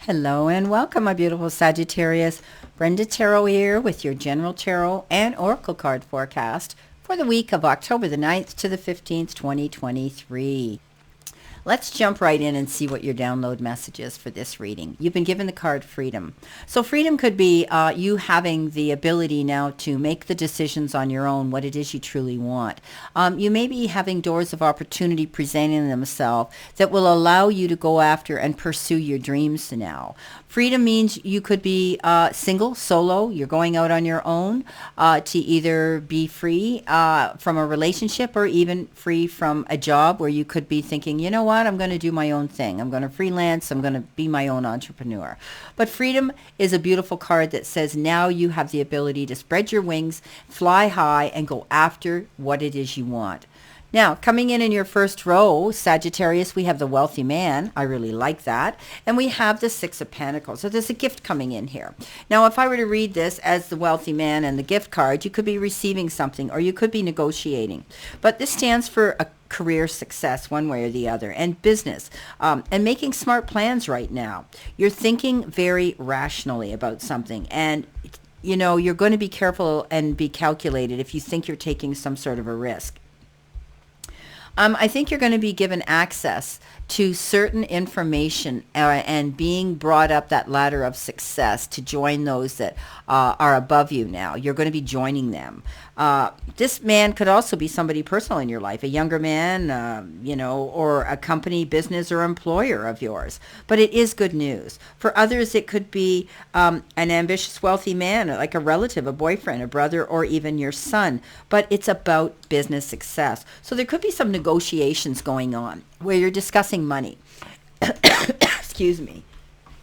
Hello and welcome, my beautiful Sagittarius. Brenda Tarot here with your general tarot and oracle card forecast for the week of October the 9th to the 15th, 2023. Let's jump right in and see what your download message is for this reading. You've been given the card Freedom. So freedom could be you having the ability now to make the decisions on your own, what it is you truly want. You may be having doors of opportunity presenting themselves that will allow you to go after and pursue your dreams now. Freedom means you could be single, solo. You're going out on your own to either be free from a relationship or even free from a job where you could be thinking, you know what, I'm going to do my own thing. I'm going to freelance. I'm going to be my own entrepreneur. But freedom is a beautiful card that says now you have the ability to spread your wings, fly high, and go after what it is you want. Now, coming in your first row, Sagittarius, we have the wealthy man. I really like that. And we have the Six of Pentacles. So there's a gift coming in here. Now, if I were to read this as the wealthy man and the gift card, you could be receiving something or you could be negotiating. But this stands for a career success one way or the other, and business, and making smart plans right now. You're thinking very rationally about something, and you know, you're going to be careful and be calculated if you think you're taking some sort of a risk. I think you're going to be given access to certain information and being brought up that ladder of success to join those that are above you now. You're going to be joining them. This man could also be somebody personal in your life, a younger man, you know, or a company, business, or employer of yours. But it is good news. For others, it could be an ambitious, wealthy man, like a relative, a boyfriend, a brother, or even your son. But it's about business success. So there could be some negotiations going on where you're discussing money. Excuse me.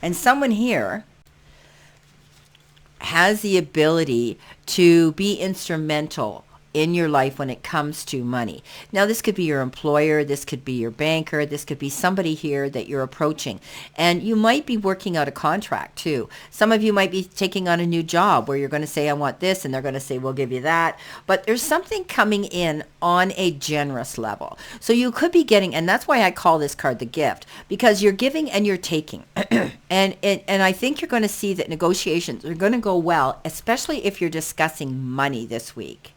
And someone here has the ability to be instrumental in your life when it comes to money. Now, this could be your employer, this could be your banker, this could be somebody here that you're approaching. And you might be working out a contract too. Some of you might be taking on a new job where you're going to say, I want this, and they're going to say, we'll give you that. But there's something coming in on a generous level. So you could be getting, and that's why I call this card the gift, because you're giving and you're taking. And I think you're going to see that negotiations are going to go well, especially if you're discussing money this week.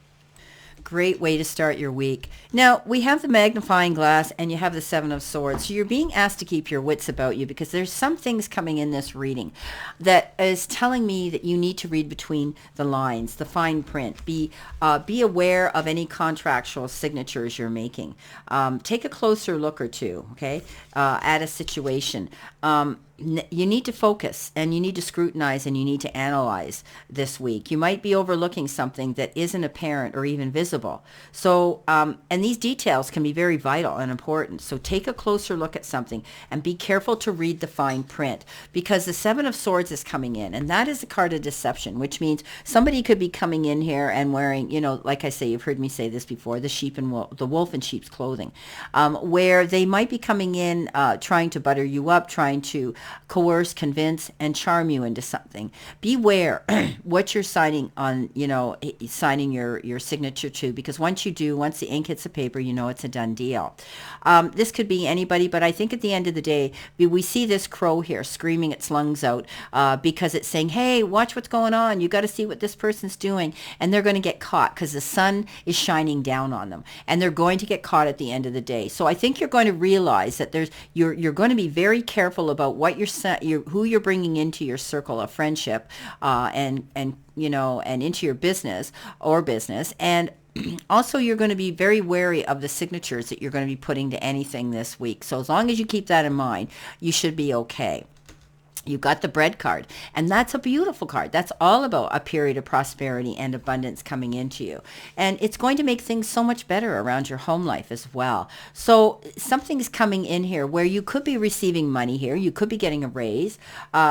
Great way to start your week. Now, we have the magnifying glass and you have the Seven of Swords. So you're being asked to keep your wits about you because there's some things coming in this reading that is telling me that you need to read between the lines, the fine print. Be aware of any contractual signatures you're making. Take a closer look or two, okay, at a situation. You need to focus and you need to scrutinize and you need to analyze this week. You might be overlooking something that isn't apparent or even visible. So, and these details can be very vital and important. So take a closer look at something and be careful to read the fine print because the Seven of Swords is coming in, and that is a card of deception, which means somebody could be coming in here and wearing, you know, like I say, you've heard me say this before, the wolf in sheep's clothing, where they might be coming in trying to butter you up, trying to coerce, convince, and charm you into something. Beware what you're signing on, you know, signing your signature to, because once the ink hits the paper, you know it's a done deal. This could be anybody, but I think at the end of the day, we see this crow here screaming its lungs out because it's saying, hey, watch what's going on. You got to see what this person's doing. And they're going to get caught because the sun is shining down on them. And they're going to get caught at the end of the day. So I think you're going to realize that you're going to be very careful about what who you're bringing into your circle of friendship and you know, and into your business, and also you're going to be very wary of the signatures that you're going to be putting to anything this week. So as long as you keep that in mind, you should be okay. You got the bread card, and that's a beautiful card. That's all about a period of prosperity and abundance coming into you. And it's going to make things so much better around your home life as well. So something's coming in here where you could be receiving money here. You could be getting a raise,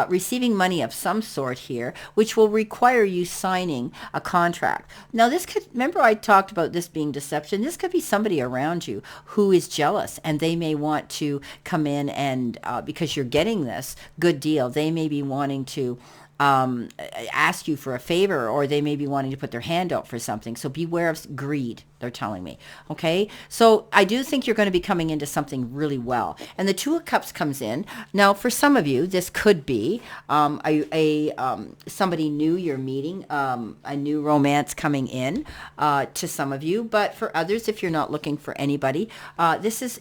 receiving money of some sort here, which will require you signing a contract. Now, this could, remember I talked about this being deception. This could be somebody around you who is jealous, and they may want to come in and, because you're getting this good deal, they may be wanting to ask you for a favor, or they may be wanting to put their hand out for something. So beware of greed, they're telling me. Okay, so I do think you're going to be coming into something really well. And the Two of Cups comes in. Now, for some of you, this could be somebody new you're meeting, a new romance coming in to some of you. But for others, if you're not looking for anybody, this is,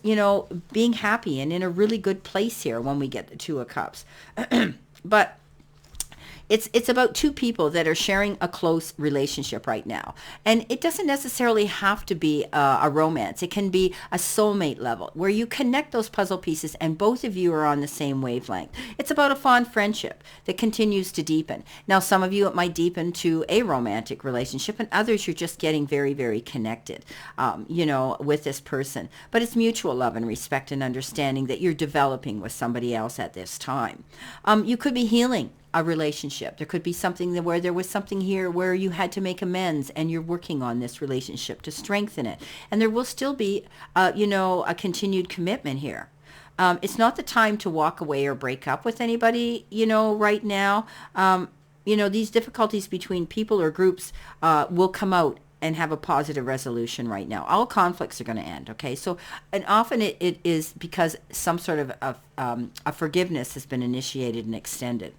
being happy and in a really good place here when we get the Two of Cups. But it's about two people that are sharing a close relationship right now. And it doesn't necessarily have to be a romance. It can be a soulmate level where you connect those puzzle pieces and both of you are on the same wavelength. It's about a fond friendship that continues to deepen. Now, some of you, it might deepen to a romantic relationship, and others you're just getting very, very connected, with this person. But it's mutual love and respect and understanding that you're developing with somebody else at this time. You could be healing a relationship. There could be something where there was something here where you had to make amends and you're working on this relationship to strengthen it. And there will still be, a continued commitment here. It's not the time to walk away or break up with anybody, right now. These difficulties between people or groups will come out and have a positive resolution right now. All conflicts are going to end, okay? So, and often it is because some sort of a forgiveness has been initiated and extended.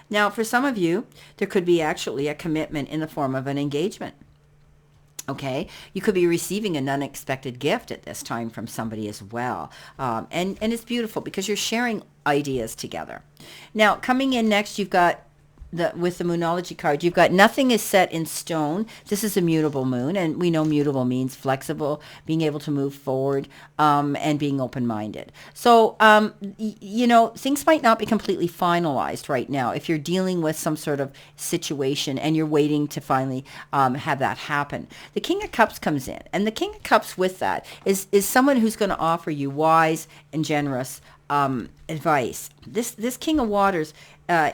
Now, for some of you, there could be actually a commitment in the form of an engagement. Okay, you could be receiving an unexpected gift at this time from somebody as well. And it's beautiful because you're sharing ideas together. Now, coming in next, you've got with the Moonology card, you've got nothing is set in stone. This is a mutable moon, and we know mutable means flexible, being able to move forward, and being open-minded. So, things might not be completely finalized right now if you're dealing with some sort of situation and you're waiting to finally have that happen. The King of Cups comes in, and the King of Cups with that is someone who's going to offer you wise and generous advice. This King of Waters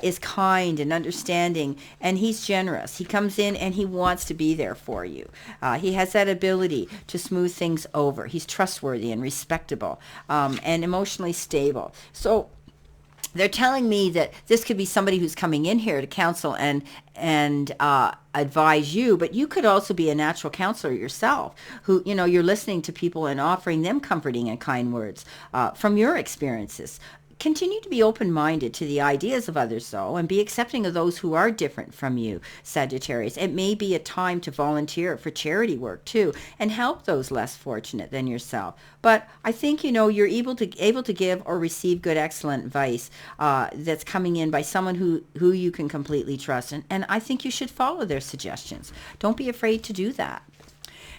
is kind and understanding, and he's generous. He comes in and he wants to be there for you. He has that ability to smooth things over. He's trustworthy and respectable, and emotionally stable. So they're telling me that this could be somebody who's coming in here to counsel and advise you, but you could also be a natural counselor yourself who, you're listening to people and offering them comforting and kind words from your experiences. Continue to be open-minded to the ideas of others, though, and be accepting of those who are different from you, Sagittarius. It may be a time to volunteer for charity work, too, and help those less fortunate than yourself. But I think, you're able to give or receive good, excellent advice that's coming in by someone who you can completely trust. And I think you should follow their suggestions. Don't be afraid to do that.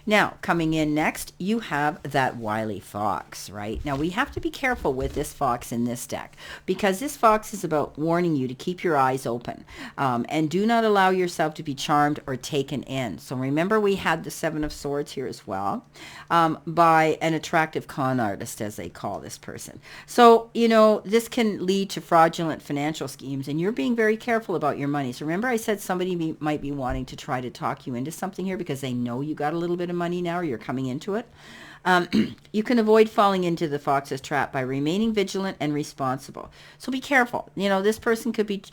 Now, coming in next, you have that wily fox, right? Now, we have to be careful with this fox in this deck because this fox is about warning you to keep your eyes open and do not allow yourself to be charmed or taken in. So remember, we had the Seven of Swords here as well by an attractive con artist, as they call this person. So, this can lead to fraudulent financial schemes, and you're being very careful about your money. So remember, I said somebody might be wanting to try to talk you into something here because they know you got a little bit of money now, or you're coming into it. You can avoid falling into the fox's trap by remaining vigilant and responsible. So be careful. This person could be,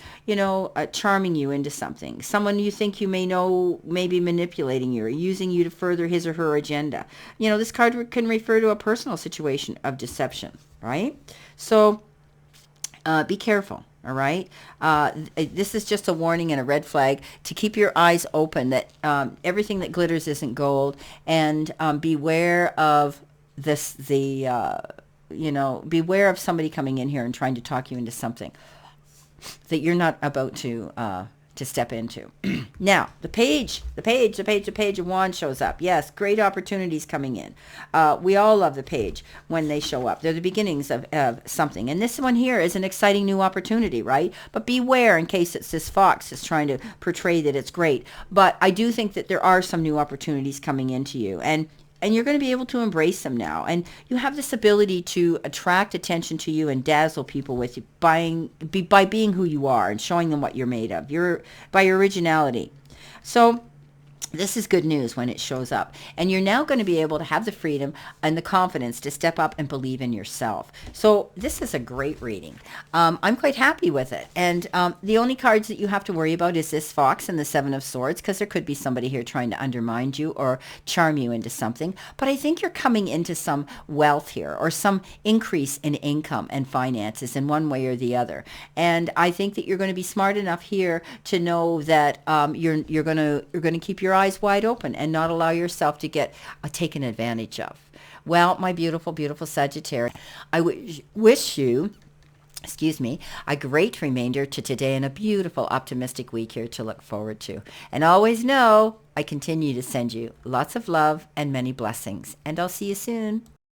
charming you into something. Someone you think you may know may be manipulating you or using you to further his or her agenda. This card can refer to a personal situation of deception, right? So be careful. All right. This is just a warning and a red flag to keep your eyes open that everything that glitters isn't gold, and beware of beware of somebody coming in here and trying to talk you into something that you're not about to step into. Now, the page of wands shows up. Yes, great opportunities coming in. We all love the page when they show up. They're the beginnings of something. And this one here is an exciting new opportunity, right? But beware in case it's this fox is trying to portray that it's great. But I do think that there are some new opportunities coming into you. And you're going to be able to embrace them now. And you have this ability to attract attention to you and dazzle people with you by being who you are and showing them what you're made of, by your originality. So This is good news when it shows up. And you're now going to be able to have the freedom and the confidence to step up and believe in yourself. So this is a great reading. I'm quite happy with it. And the only cards that you have to worry about is this Fox and the Seven of Swords, because there could be somebody here trying to undermine you or charm you into something. But I think you're coming into some wealth here, or some increase in income and finances in one way or the other. And I think that you're going to be smart enough here to know that you're going to keep your eyes wide open and not allow yourself to get taken advantage of. Well, my beautiful, beautiful Sagittarius, I wish you, excuse me, a great remainder to today and a beautiful, optimistic week here to look forward to. And always know I continue to send you lots of love and many blessings. And I'll see you soon.